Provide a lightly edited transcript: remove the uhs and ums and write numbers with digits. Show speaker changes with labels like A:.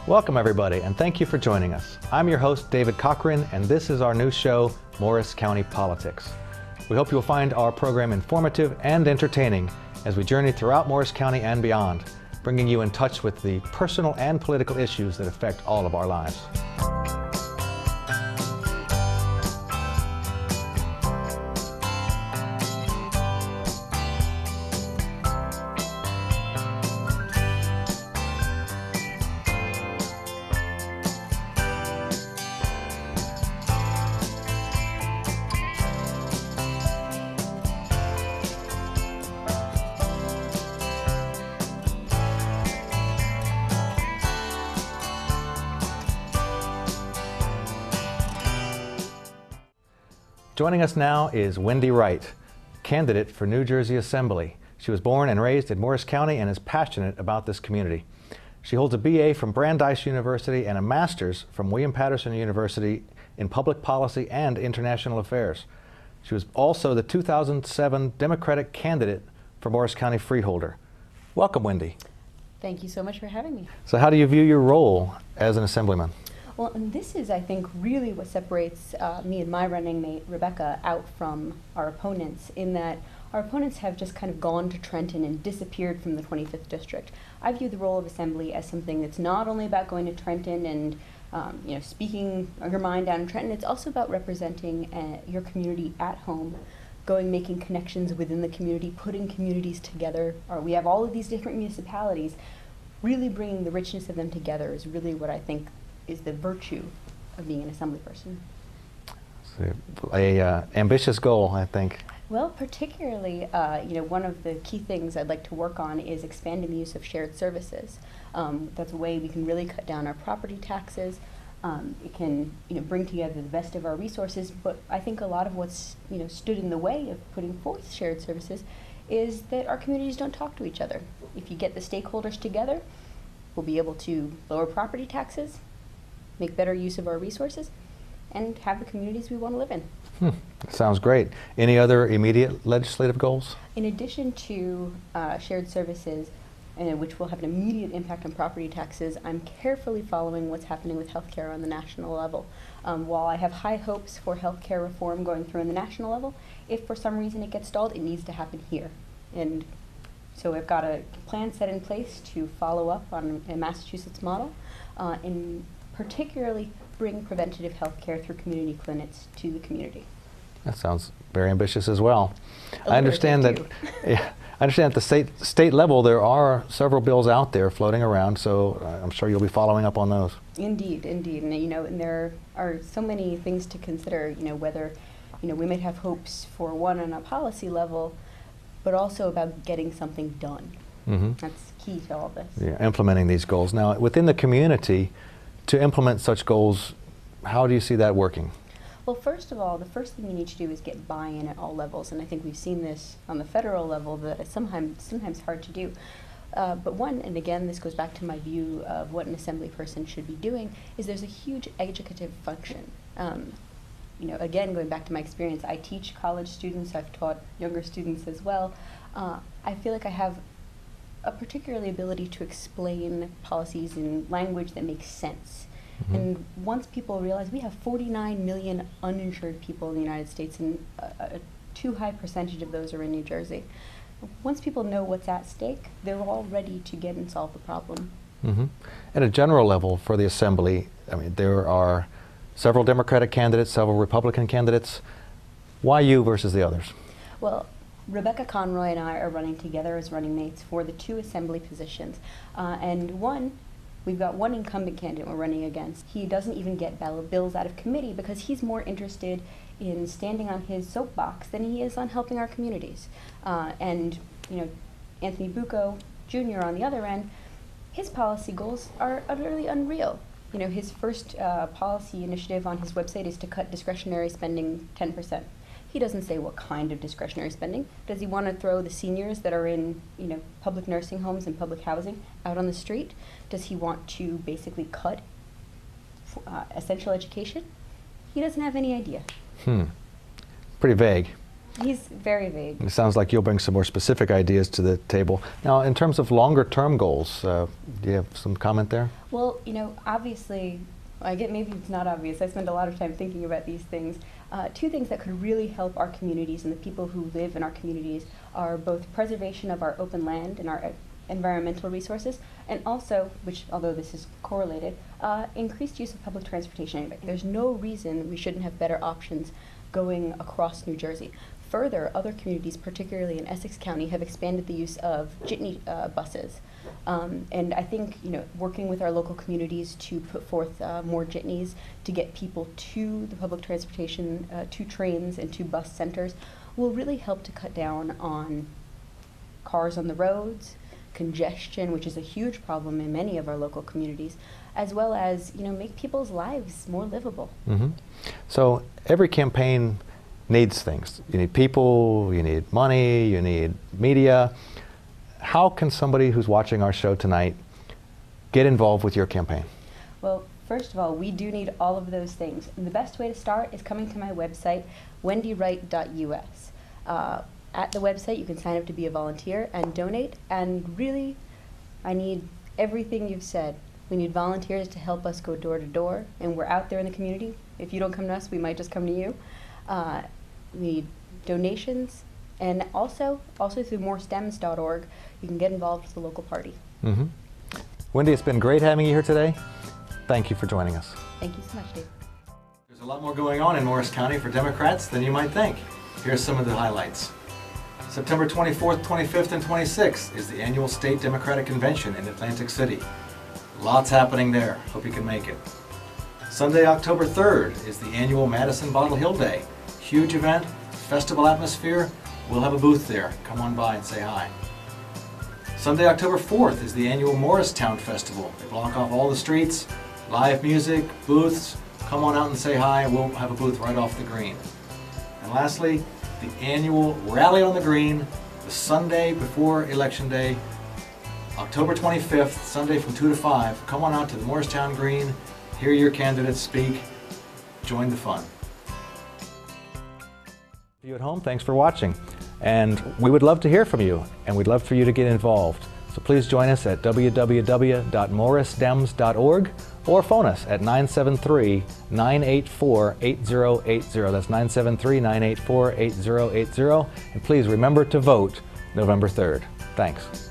A: Welcome everybody, and thank you for joining us. I'm your host, David Cochran, and this is our new show, Morris County Politics. We hope you'll find our program informative and entertaining as we journey throughout Morris County and beyond, bringing you in touch with the personal and political issues that affect all of our lives. Joining us now is Wendy Wright, candidate for New Jersey Assembly. She was born and raised in Morris County and is passionate about this community. She holds a BA from Brandeis University and a master's from William Patterson University in Public Policy and International Affairs. She was also the 2007 Democratic candidate for Morris County Freeholder. Welcome, Wendy.
B: Thank you so much for having me.
A: So how do you view your role as an assemblyman?
B: Well, and this is, I think, really what separates me and my running mate, Rebecca, out from our opponents, in that our opponents have just kind of gone to Trenton and disappeared from the 25th District. I view the role of Assembly as something that's not only about going to Trenton and speaking your mind down in Trenton, it's also about representing your community at home, making connections within the community, putting communities together. We have all of these different municipalities. Really bringing the richness of them together is really what I think is the virtue of being an assembly person.
A: So, ambitious goal, I think.
B: Well, particularly, one of the key things I'd like to work on is expanding the use of shared services. That's a way we can really cut down our property taxes. It can, bring together the best of our resources. But I think a lot of what's, stood in the way of putting forth shared services is that our communities don't talk to each other. If you get the stakeholders together, we'll be able to lower property taxes, make better use of our resources, and have the communities we want to live in.
A: Sounds great. Any other immediate legislative goals? In
B: addition to shared services, which will have an immediate impact on property taxes, I'm carefully following what's happening with healthcare on the national level. While I have high hopes for healthcare reform going through on the national level, if for some reason it gets stalled, it needs to happen here. And so I've got a plan set in place to follow up on a Massachusetts model, and particularly bring preventative health care through community clinics to the community.
A: That sounds very ambitious as well. I understand that I understand at the state level there are several bills out there floating around, so I'm sure you'll be following up on those.
B: Indeed, indeed. And and there are so many things to consider, whether we might have hopes for one on a policy level, but also about getting something done. That's key to all this.
A: Yeah, implementing these goals. Now, within the community, to implement such goals, how do you see that working?
B: Well, first of all, the first thing you need to do is get buy-in at all levels, and I think we've seen this on the federal level that it's sometimes hard to do. But one, and again, this goes back to my view of what an assembly person should be doing, is there's a huge educative function. Again, going back to my experience, I teach college students, I've taught younger students as well. I feel like I have a particularly ability to explain policies in language that makes sense. And once people realize we have 49 million uninsured people in the United States, and a too high percentage of those are in New Jersey. Once people know what's at stake, they're all ready to get and solve the problem.
A: At a general level for the Assembly, I mean, there are several Democratic candidates, several Republican candidates. Why you versus the others?
B: Well, Rebecca Conroy and I are running together as running mates for the 2 assembly positions. We've got one incumbent candidate we're running against. He doesn't even get bills out of committee because he's more interested in standing on his soapbox than he is on helping our communities. Anthony Bucco Jr. on the other end, his policy goals are utterly unreal. His first policy initiative on his website is to cut discretionary spending 10%. He doesn't say what kind of discretionary spending. Does he want to throw the seniors that are in, public nursing homes and public housing out on the street? Does he want to basically cut essential education? He doesn't have any idea.
A: Pretty vague.
B: He's very vague.
A: It sounds like you'll bring some more specific ideas to the table. Now, in terms of longer-term goals, do you have some comment there?
B: Well, you know, obviously, I get maybe it's not obvious. I spend a lot of time thinking about these things. Two things that could really help our communities and the people who live in our communities are both preservation of our open land and our environmental resources, and also, which although this is correlated, increased use of public transportation. There's no reason we shouldn't have better options going across New Jersey. Further, other communities, particularly in Essex County, have expanded the use of jitney buses. And I think, you know, working with our local communities to put forth more jitneys to get people to the public transportation, to trains and to bus centers will really help to cut down on cars on the roads, congestion, which is a huge problem in many of our local communities, as well as, you know, make people's lives more livable.
A: Mm-hmm. So every campaign needs things. You need people, you need money, you need media. How can somebody who's watching our show tonight get involved with your campaign?
B: Well, first of all, we do need all of those things. And the best way to start is coming to my website, wendywright.us. At the website, you can sign up to be a volunteer and donate. And really, I need everything you've said. We need volunteers to help us go door to door, and we're out there in the community. If you don't come to us, we might just come to you. We need donations, and also through morestems.org, you can get involved with the local party.
A: Mm-hmm. Wendy, it's been great having you here today. Thank you for joining us.
B: Thank you so much, Dave.
A: There's a lot more going on in Morris County for Democrats than you might think. Here's some of the highlights. September 24th, 25th, and 26th is the annual State Democratic Convention in Atlantic City. Lots happening there. Hope you can make it. Sunday, October 3rd is the annual Madison Bottle Hill Day. Huge event, festival atmosphere. We'll have a booth there. Come on by and say hi. Sunday, October 4th is the annual Morristown Festival. They block off all the streets, live music, booths. Come on out and say hi. We'll have a booth right off the green. And lastly, the annual Rally on the Green, the Sunday before Election Day, October 25th, Sunday from 2 to 5. Come on out to the Morristown Green, hear your candidates speak, join the fun. You at home, thanks for watching. And we would love to hear from you, and we'd love for you to get involved. So please join us at www.morrisdems.org or phone us at 973-984-8080. That's 973-984-8080. And please remember to vote November 3rd. Thanks.